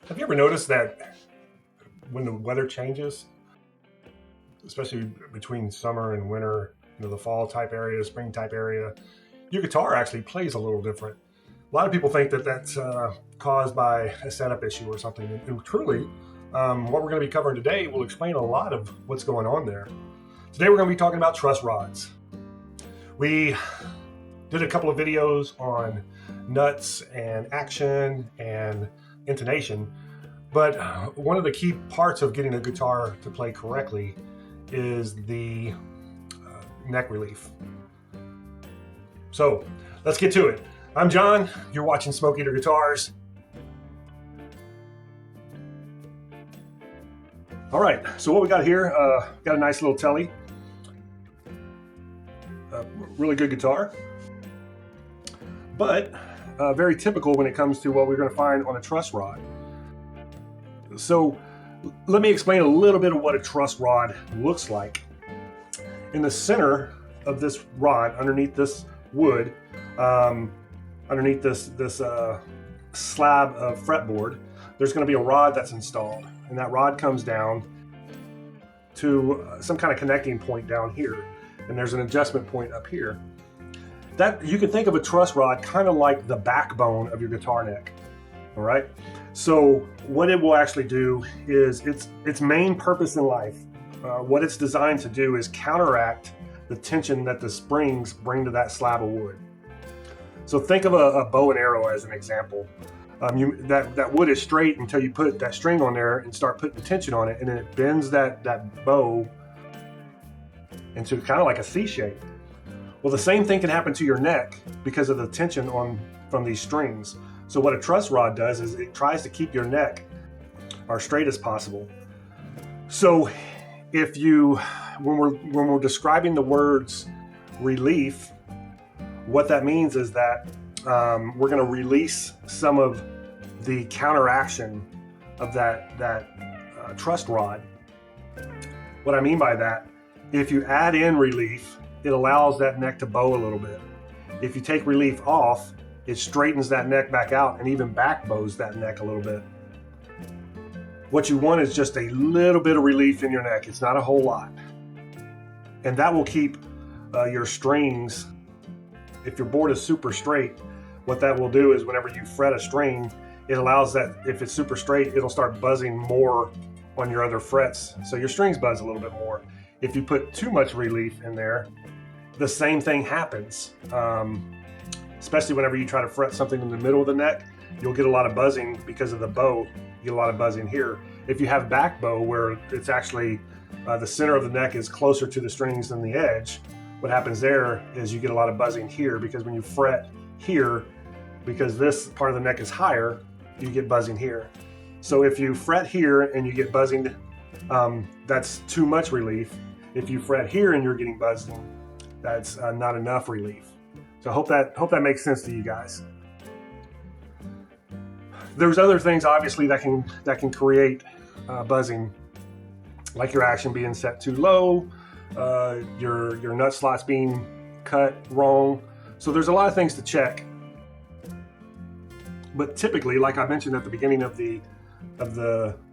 Have you ever noticed that when the weather changes, especially between summer and winter, the fall type area, spring type area, your guitar actually plays a little different? A lot of people think that that's caused by a setup issue or something. And truly, what we're going to be covering today will explain a lot of what's going on there. Today, we're going to be talking about truss rods. We did a couple of videos on nuts and action and intonation, but one of the key parts of getting a guitar to play correctly is the neck relief. So let's get to it. I'm John, you're watching Smoke Eater Guitars. All right, so what we got here, got a nice little telly. Really good guitar, but very typical when it comes to what we're going to find on a truss rod. So let me explain a little bit of what a truss rod looks like. In the center of this rod, underneath this wood, underneath this slab of fretboard, there's going to be a rod that's installed, and that rod comes down to some kind of connecting point down here, and there's an adjustment point up here. That you can think of a truss rod kind of like the backbone of your guitar neck. All right. So what it will actually do is its main purpose in life, what it's designed to do is counteract the tension that the springs bring to that slab of wood. So think of a bow and arrow as an example. That wood is straight until you put that string on there and start putting tension on it, and then it bends that bow into kind of like a C shape. Well, the same thing can happen to your neck because of the tension from these strings. So what a truss rod does is it tries to keep your neck as straight as possible. So if when we're describing the words relief, what that means is that we're going to release some of the counteraction of that truss rod. What I mean by that, if you add in relief, it allows that neck to bow a little bit. If you take relief off, it straightens that neck back out and even back bows that neck a little bit. What you want is just a little bit of relief in your neck. It's not a whole lot. And that will keep your strings, if your board is super straight, what that will do is whenever you fret a string, it allows that, if it's super straight, it'll start buzzing more on your other frets. So your strings buzz a little bit more. If you put too much relief in there, the same thing happens. Especially whenever you try to fret something in the middle of the neck, you'll get a lot of buzzing because of the bow. You get a lot of buzzing here. If you have back bow where it's actually the center of the neck is closer to the strings than the edge, what happens there is you get a lot of buzzing here, because when you fret here, because this part of the neck is higher, you get buzzing here. So if you fret here and you get buzzing, that's too much relief. If you fret here and you're getting buzzing, that's not enough relief. So I hope that makes sense to you guys. There's other things obviously that can create buzzing, like your action being set too low, your nut slots being cut wrong. So there's a lot of things to check. But typically, like I mentioned at the beginning of the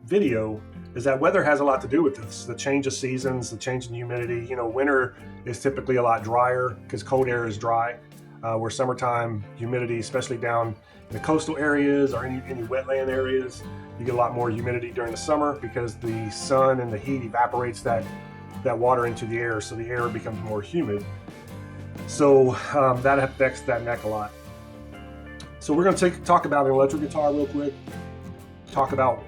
video, is that weather has a lot to do with this. The change of seasons, the change in humidity. Winter is typically a lot drier because cold air is dry. Where summertime humidity, especially down in the coastal areas or any wetland areas, you get a lot more humidity during the summer because the sun and the heat evaporates that water into the air, so the air becomes more humid. So that affects that neck a lot. So we're going to talk about an electric guitar real quick. Talk about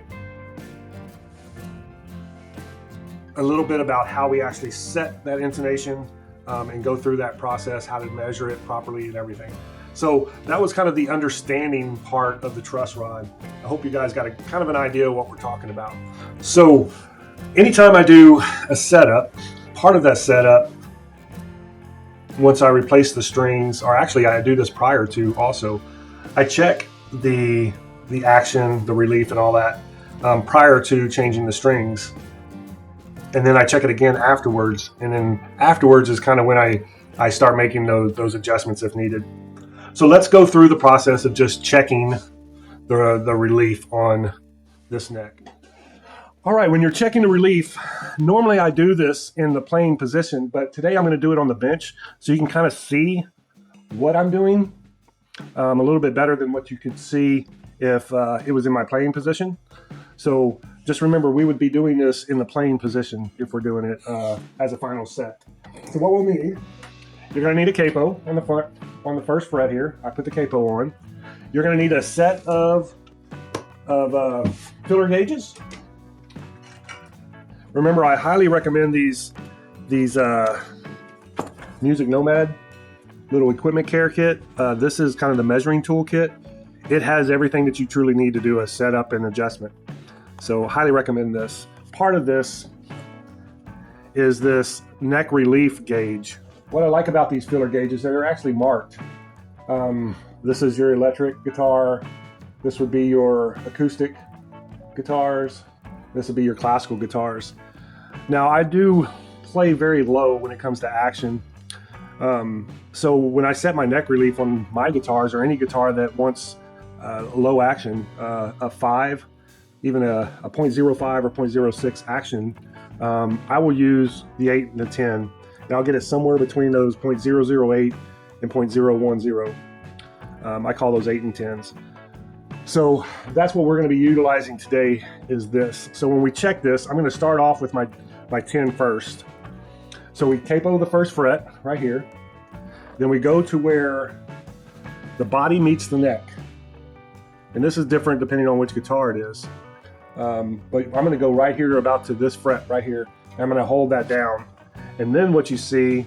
a little bit about how we actually set that intonation and go through that process, how to measure it properly and everything. So that was kind of the understanding part of the truss rod. I hope you guys got a kind of an idea of what we're talking about. So anytime I do a setup, part of that setup, once I replace the strings, or actually I do this prior to also, I check the action, the relief and all that prior to changing the strings. And then I check it again afterwards. And then afterwards is kind of when I start making those adjustments if needed. So let's go through the process of just checking the relief on this neck. All right, when you're checking the relief, normally I do this in the playing position, but today I'm going to do it on the bench so you can kind of see what I'm doing a little bit better than what you could see if it was in my playing position. So just remember, we would be doing this in the playing position if we're doing it as a final set. So what we'll need, you're going to need a capo on the front, on the first fret here. I put the capo on. You're going to need a set of filler gauges. Remember, I highly recommend these Music Nomad little equipment care kit. This is kind of the measuring tool kit. It has everything that you truly need to do a setup and adjustment. So highly recommend this. Part of this is this neck relief gauge. What I like about these filler gauges, they're actually marked. This is your electric guitar. This would be your acoustic guitars. This would be your classical guitars. Now I do play very low when it comes to action. So when I set my neck relief on my guitars or any guitar that wants low action, a 5, even a 0.05 or 0.06 action, I will use the 8 and the 10. And I'll get it somewhere between those 0.008 and 0.010. I call those 8 and 10s. So that's what we're going to be utilizing today is this. So when we check this, I'm going to start off with my 10 first. So we capo the first fret right here. Then we go to where the body meets the neck. And this is different depending on which guitar it is. But I'm going to go right here about to this fret right here. I'm going to hold that down. And then what you see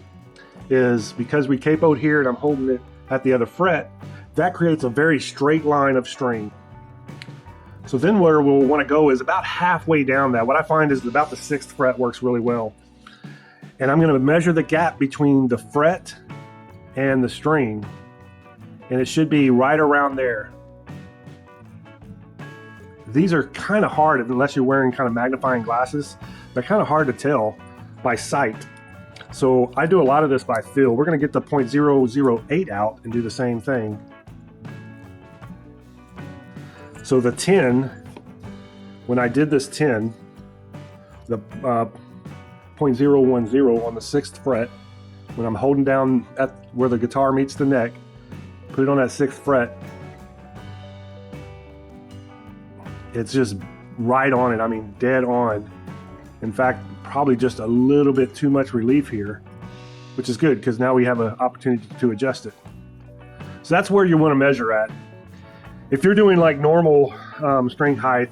is because we capoed here and I'm holding it at the other fret, that creates a very straight line of string. So then where we'll want to go is about halfway down that. What I find is about the 6th fret works really well. And I'm going to measure the gap between the fret and the string. And it should be right around there. These are kind of hard unless you're wearing kind of magnifying glasses. They're kind of hard to tell by sight. So I do a lot of this by feel. We're going to get the 0.008 out and do the same thing. So the 10, when I did this 10, the 0.010 on the 6th fret, when I'm holding down at where the guitar meets the neck, put it on that 6th fret, it's just right on it. I mean, dead on. In fact, probably just a little bit too much relief here, which is good because now we have an opportunity to adjust it. So that's where you want to measure at. If you're doing like normal string height,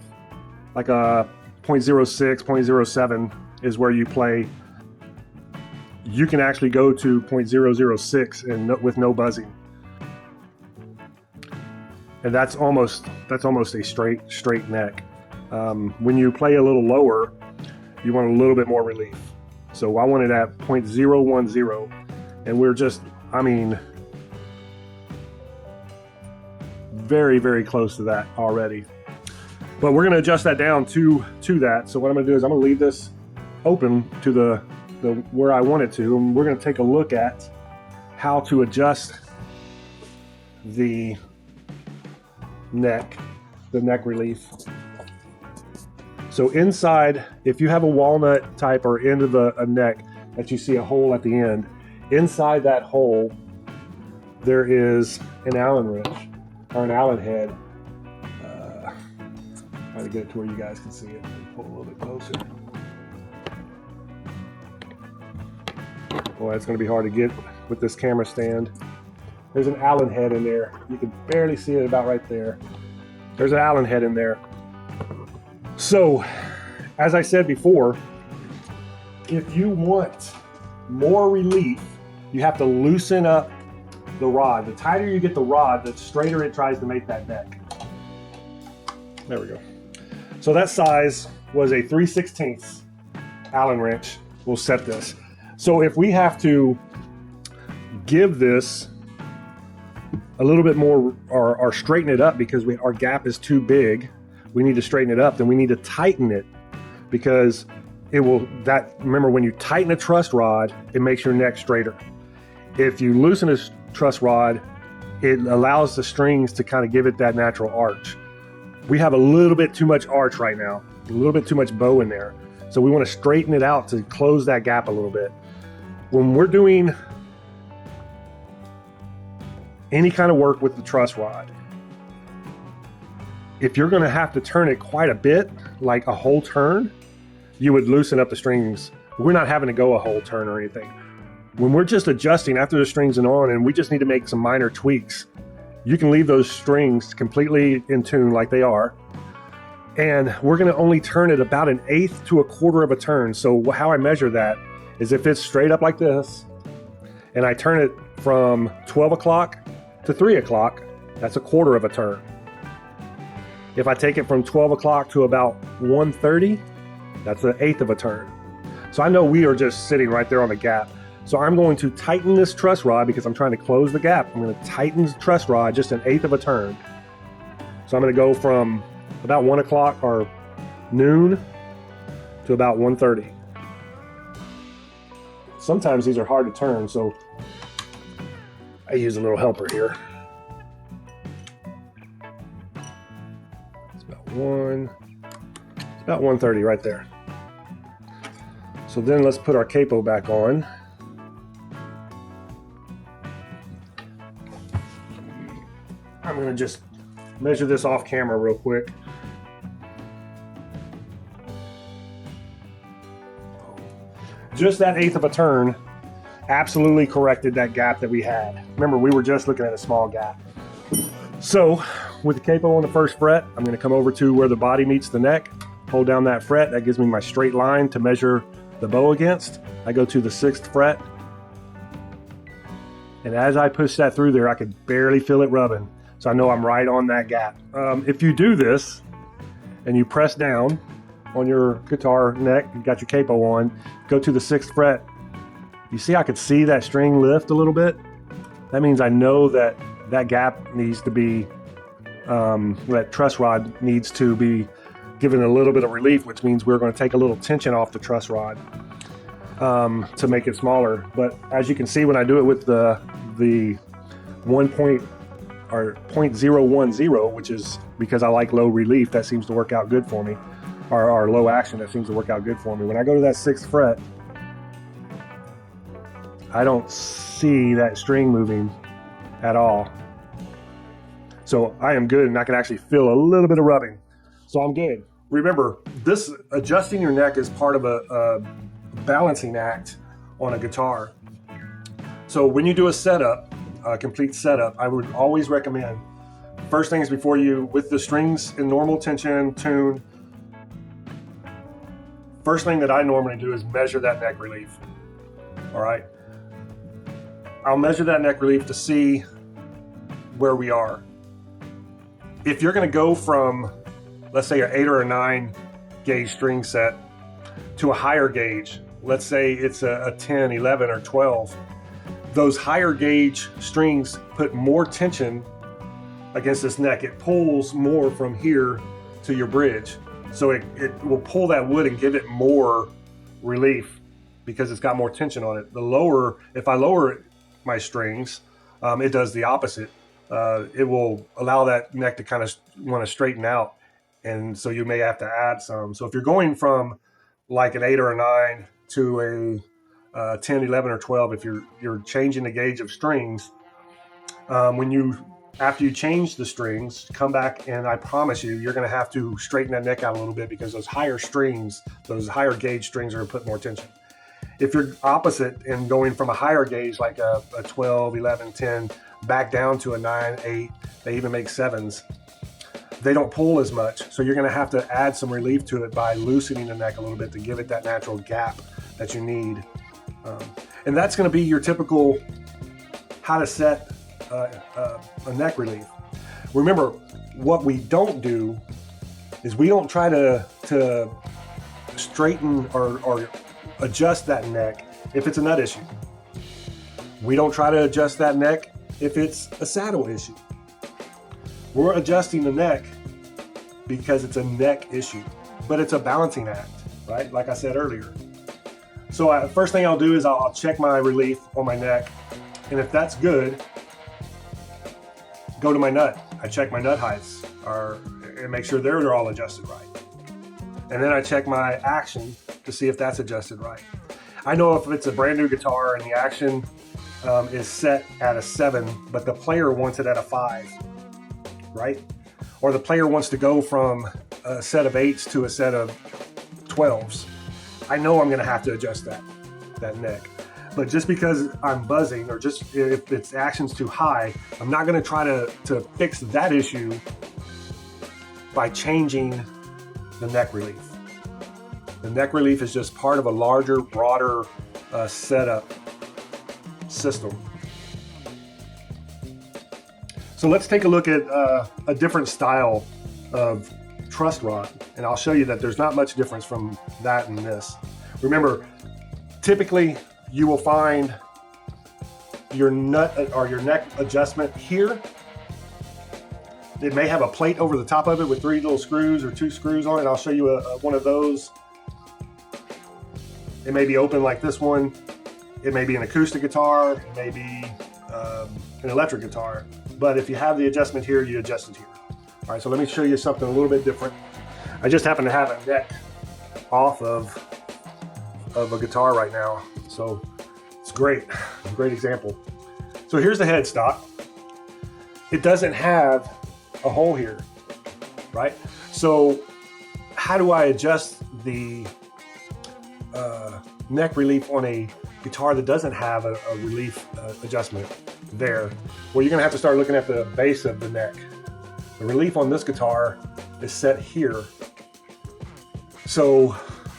like a 0.06, 0.07 is where you play, you can actually go to 0.006 and with no buzzing. And that's almost a straight neck. When you play a little lower, you want a little bit more relief. So I want it at 0.010, and we're just, I mean, very, very close to that already. But we're going to adjust that down to that. So what I'm going to do is I'm going to leave this open to the where I want it to, and we're going to take a look at how to adjust the neck relief. So inside, if you have a walnut type or end of a neck that you see a hole at the end, inside that hole there is an Allen wrench or an Allen head. Try to get it to where you guys can see it. Pull a little bit closer. Boy, it's going to be hard to get with this camera stand. There's an Allen head in there. You can barely see it about right there. There's an Allen head in there. So, as I said before, if you want more relief, you have to loosen up the rod. The tighter you get the rod, the straighter it tries to make that neck. There we go. So that size was a 3/16 Allen wrench. We'll set this. So if we have to give this a little bit more or straighten it up because our gap is too big, we need to straighten it up, then we need to tighten it because remember when you tighten a truss rod, it makes your neck straighter. If you loosen a truss rod, it allows the strings to kind of give it that natural arch. we have a little bit too much arch right now, a little bit too much bow in there. So we want to straighten it out to close that gap a little bit. When we're doing any kind of work with the truss rod, if you're going to have to turn it quite a bit, like a whole turn, you would loosen up the strings. We're not having to go a whole turn or anything. When we're just adjusting after the strings are on and we just need to make some minor tweaks, you can leave those strings completely in tune like they are. And we're going to only turn it about 1/8 to 1/4 of a turn. So how I measure that is if it's straight up like this and I turn it from 12 o'clock to 3 o'clock, that's 1/4 of a turn. If I take it from 12 o'clock to about 1:30, that's 1/8 of a turn. So I know we are just sitting right there on the gap. So I'm going to tighten this truss rod because I'm trying to close the gap. I'm going to tighten the truss rod just 1/8 of a turn. So I'm going to go from about 1 o'clock or noon to about 1:30. Sometimes these are hard to turn, so I use a little helper here. It's about 1:30 right there. So then let's put our capo back on. I'm going to just measure this off camera real quick. Just that 1/8 of a turn absolutely corrected that gap that we had. Remember, we were just looking at a small gap. So with the capo on the first fret, I'm going to come over to where the body meets the neck, hold down that fret. That gives me my straight line to measure the bow against. I go to the 6th fret. And as I push that through there, I could barely feel it rubbing. So I know I'm right on that gap. If you do this and you press down on your guitar neck, you got your capo on, go to the 6th fret, you see I could see that string lift a little bit? That means I know that that gap needs to be, that truss rod needs to be given a little bit of relief, which means we're going to take a little tension off the truss rod to make it smaller. But as you can see, when I do it with the 0.010, which is because I like low relief, that seems to work out good for me, or low action, that seems to work out good for me. When I go to that 6th fret, I don't see that string moving at all. So I am good, and I can actually feel a little bit of rubbing. So I'm good. Remember, this adjusting your neck is part of a balancing act on a guitar. So when you do a setup, a complete setup, I would always recommend, first things before you, with the strings in normal tension, tune, first thing that I normally do is measure that neck relief. All right. I'll measure that neck relief to see where we are. If you're going to go from, let's say, an 8 or a 9 gauge string set to a higher gauge, let's say it's a 10, 11, or 12, those higher gauge strings put more tension against this neck. It pulls more from here to your bridge. So it will pull that wood and give it more relief because it's got more tension on it. The lower, if I lower my strings, it does the opposite. It will allow that neck to kind of want to straighten out. And so you may have to add some. So if you're going from like an 8 or a 9 to a 10, 11, or 12, if you're changing the gauge of strings, after you change the strings, come back, and I promise you're going to have to straighten that neck out a little bit because those higher strings, those higher gauge strings, are going to put more tension. If you're opposite and going from a higher gauge like a 12, 11, 10 back down to a 9, 8, they even make 7s, they don't pull as much. So you're going to have to add some relief to it by loosening the neck a little bit to give it that natural gap that you need. And that's going to be your typical how to set a neck relief. Remember, what we don't do is we don't try to straighten or adjust that neck if it's a nut issue. We don't try to adjust that neck if it's a saddle issue. We're adjusting the neck because it's a neck issue, but it's a balancing act, right? Like I said earlier. So first thing I'll do is I'll check my relief on my neck, and if that's good, go to my nut. I check my nut heights, and make sure they're all adjusted right. And then I check my action to see if that's adjusted right. I know if it's a brand new guitar and the action is set at a 7, but the player wants it at a 5, right? Or the player wants to go from a set of 8s to a set of 12s. I know I'm gonna have to adjust that neck. But just because I'm buzzing, or just if its action's too high, I'm not gonna try to fix that issue by changing the neck relief. The neck relief is just part of a larger, broader setup system. So let's take a look at a different style of truss rod, and I'll show you that there's not much difference from that and this. Remember, typically you will find your nut or your neck adjustment here. It may have a plate over the top of it with 3 little screws or 2 screws on it. I'll show you one of those. It may be open like this one. It may be an acoustic guitar. It may be an electric guitar. But if you have the adjustment here, you adjust it here. All right, so let me show you something a little bit different. I just happen to have a neck off of a guitar right now. So it's great, great example. So here's the headstock. It doesn't have a hole here, right? So how do I adjust the neck relief on a guitar that doesn't have a relief adjustment there? Well, you're gonna have to start looking at the base of the neck. The relief on this guitar is set here. So,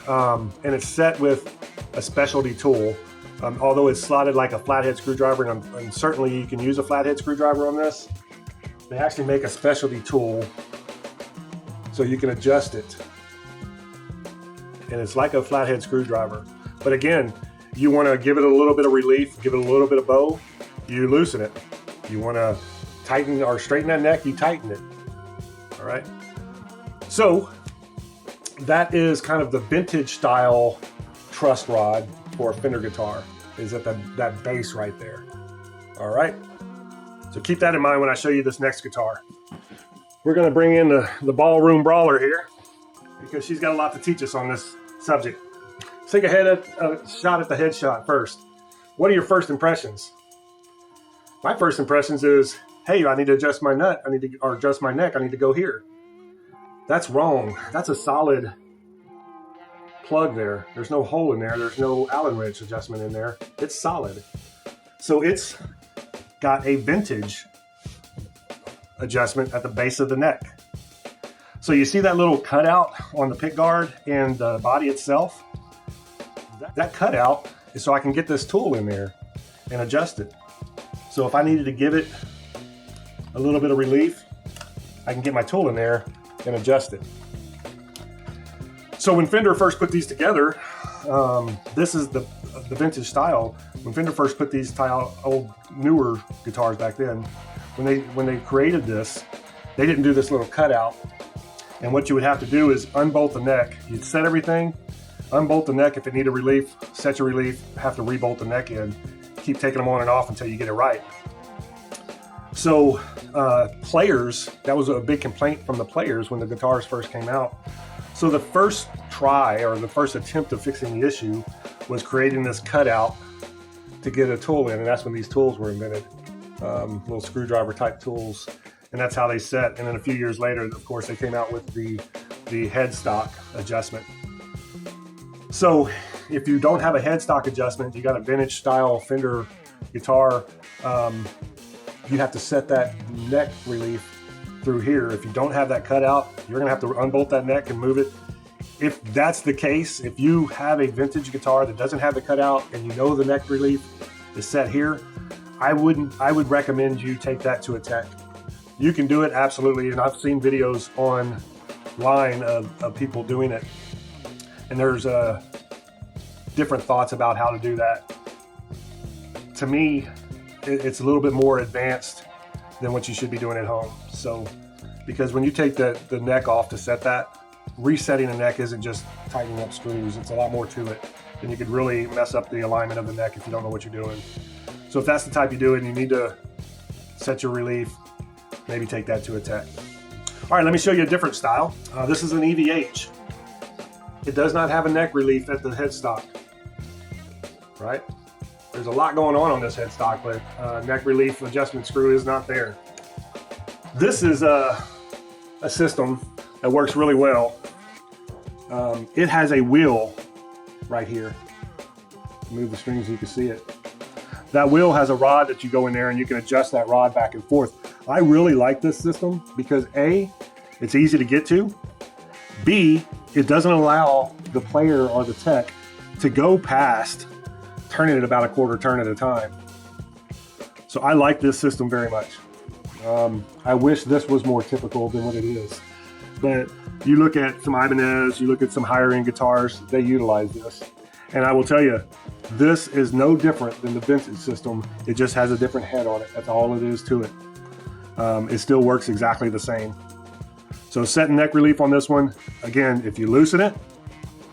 and it's set with a specialty tool. Although it's slotted like a flathead screwdriver, and certainly you can use a flathead screwdriver on this, they actually make a specialty tool so you can adjust it. And it's like a flathead screwdriver. But again, you want to give it a little bit of relief, give it a little bit of bow, you loosen it. You want to tighten or straighten that neck, you tighten it. All right. So that is kind of the vintage style truss rod for a Fender guitar, is at that base right there. All right. So keep that in mind when I show you this next guitar. We're going to bring in the ballroom brawler here, because she's got a lot to teach us on this subject. Let's take a shot at the headshot first. What are your first impressions? My first impressions is, hey, I need to adjust my nut. Or adjust my neck. I need to go here. That's wrong. That's a solid plug there. There's no hole in there. There's no Allen wrench adjustment in there. It's solid. So it's got a vintage adjustment at the base of the neck. So you see that little cutout on the pick guard and the body itself? That cutout is so I can get this tool in there and adjust it. So if I needed to give it a little bit of relief, I can get my tool in there and adjust it. So when Fender first put these together, this is the vintage style. When Fender first put these old newer guitars back then, when they created this, they didn't do this little cutout. And what you would have to do is unbolt the neck. You'd set everything, unbolt the neck if it needed relief, set your relief, have to rebolt the neck in, keep taking them on and off until you get it right. So players, that was a big complaint from the players when the guitars first came out. So the first try, or the first attempt of fixing the issue, was creating this cutout to get a tool in, and that's when these tools were invented, little screwdriver type tools, and that's how they set. And then a few years later, of course, they came out with the headstock adjustment. So if you don't have a headstock adjustment, you got a vintage style Fender guitar, you have to set that neck relief through here. If you don't have that cutout, you're gonna have to unbolt that neck and move it. If that's the case, if you have a vintage guitar that doesn't have the cutout and you know the neck relief is set here, I would recommend you take that to a tech. You can do it, absolutely, and I've seen videos online of people doing it, and there's different thoughts about how to do that. To me, it's a little bit more advanced than what you should be doing at home. So, because when you take the neck off to set that, resetting the neck isn't just tightening up screws. It's a lot more to it. And you could really mess up the alignment of the neck if you don't know what you're doing. So if that's the type you do and you need to set your relief, maybe take that to a tech. All right, let me show you a different style. This is an EVH. It does not have a neck relief at the headstock, right? There's a lot going on this headstock, but neck relief adjustment screw is not there. This is a system that works really well. It has a wheel right here. Move the string so you can see it. That wheel has a rod that you go in there and you can adjust that rod back and forth. I really like this system because A, it's easy to get to. B, it doesn't allow the player or the tech to go past turning it about a quarter turn at a time. So I like this system very much. I wish this was more typical than what it is. But you look at some Ibanez, you look at some higher end guitars, they utilize this. And I will tell you, this is no different than the vintage system. It just has a different head on it. That's all it is to it. It still works exactly the same. So setting neck relief on this one, again, if you loosen it,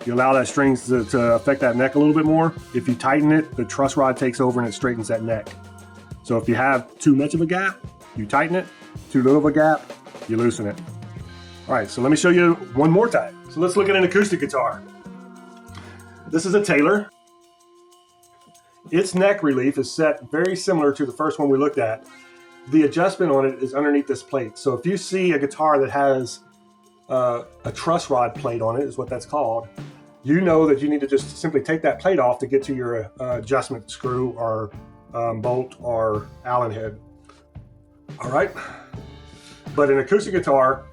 you allow that strings to affect that neck a little bit more. If you tighten it, the truss rod takes over and it straightens that neck. So if you have too much of a gap, you tighten it. Too little of a gap, you loosen it. All right, so let me show you one more time. So let's look at an acoustic guitar. This is a Taylor. Its neck relief is set very similar to the first one we looked at. The adjustment on it is underneath this plate. So if you see a guitar that has a truss rod plate on it, is what that's called, you know that you need to just simply take that plate off to get to your adjustment screw or bolt or Allen head. All right, but an acoustic guitar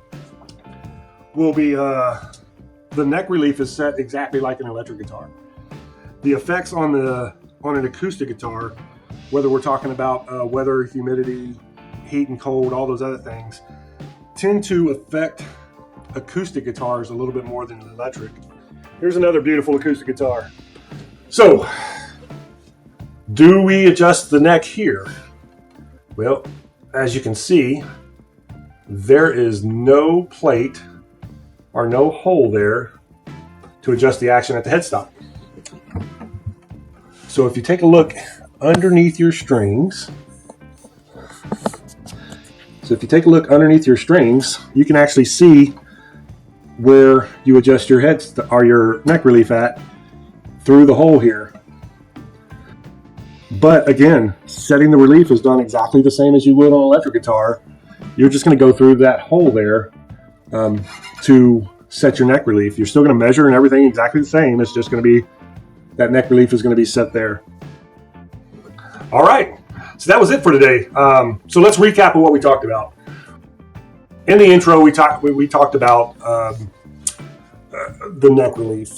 will be, the neck relief is set exactly like an electric guitar. The effects on an acoustic guitar, whether we're talking about weather, humidity, heat and cold, all those other things, tend to affect acoustic guitars a little bit more than electric. Here's another beautiful acoustic guitar. So, do we adjust the neck here? Well, as you can see, there is no plate or no hole there to adjust the action at the headstock. So if you take a look underneath your strings, you can actually see where you adjust your head or your neck relief at through the hole here. But again, setting the relief is done exactly the same as you would on an electric guitar. You're just going to go through that hole there to set your neck relief. You're still going to measure and everything exactly the same. It's just going to be, that neck relief is going to be set there. All right, so that was it for today. So let's recap of what we talked about. In the intro, we talked about the neck relief.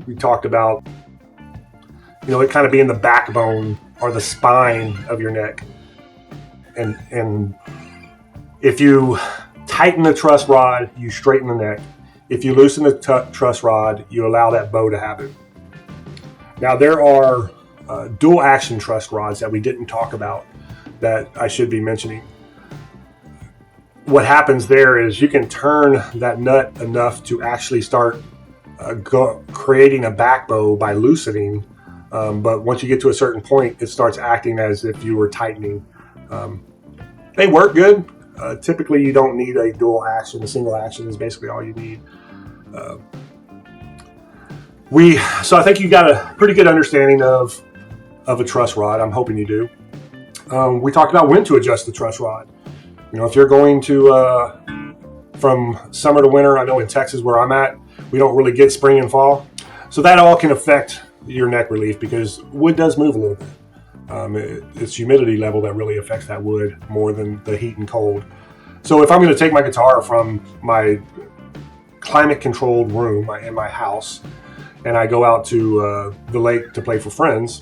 We talked about, it kind of being the backbone or the spine of your neck. And if you tighten the truss rod, you straighten the neck. If you loosen the truss rod, you allow that bow to happen. Now there are dual action truss rods that we didn't talk about that I should be mentioning. What happens there is you can turn that nut enough to actually start creating a back bow by loosening. But once you get to a certain point, it starts acting as if you were tightening. They work good. Typically, you don't need a dual action. A single action is basically all you need. So I think you got a pretty good understanding of a truss rod. I'm hoping you do. We talked about when to adjust the truss rod. If you're going to from summer to winter, I know in Texas where I'm at, we don't really get spring and fall. So that all can affect your neck relief because wood does move a little bit. It's humidity level that really affects that wood more than the heat and cold. So if I'm going to take my guitar from my climate controlled room in my house and I go out to the lake to play for friends,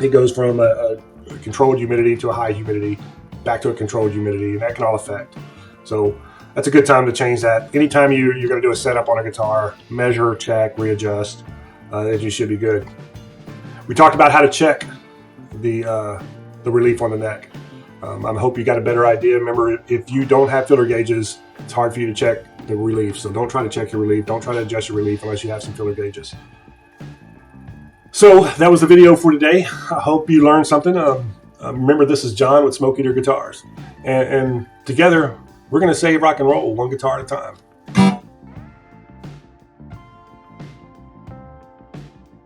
it goes from a controlled humidity to a high humidity back to a controlled humidity, and that can all affect. So that's a good time to change that. Anytime you're going to do a setup on a guitar, measure, check, readjust, you should be good. We talked about how to check the relief on the neck. I hope you got a better idea. Remember, if you don't have filler gauges, it's hard for you to check the relief. So don't try to check your relief. Don't try to adjust your relief unless you have some filler gauges. So that was the video for today. I hope you learned something. Remember, this is John with Smoke Eater Guitars. And together, We're going to save rock and roll one guitar at a time.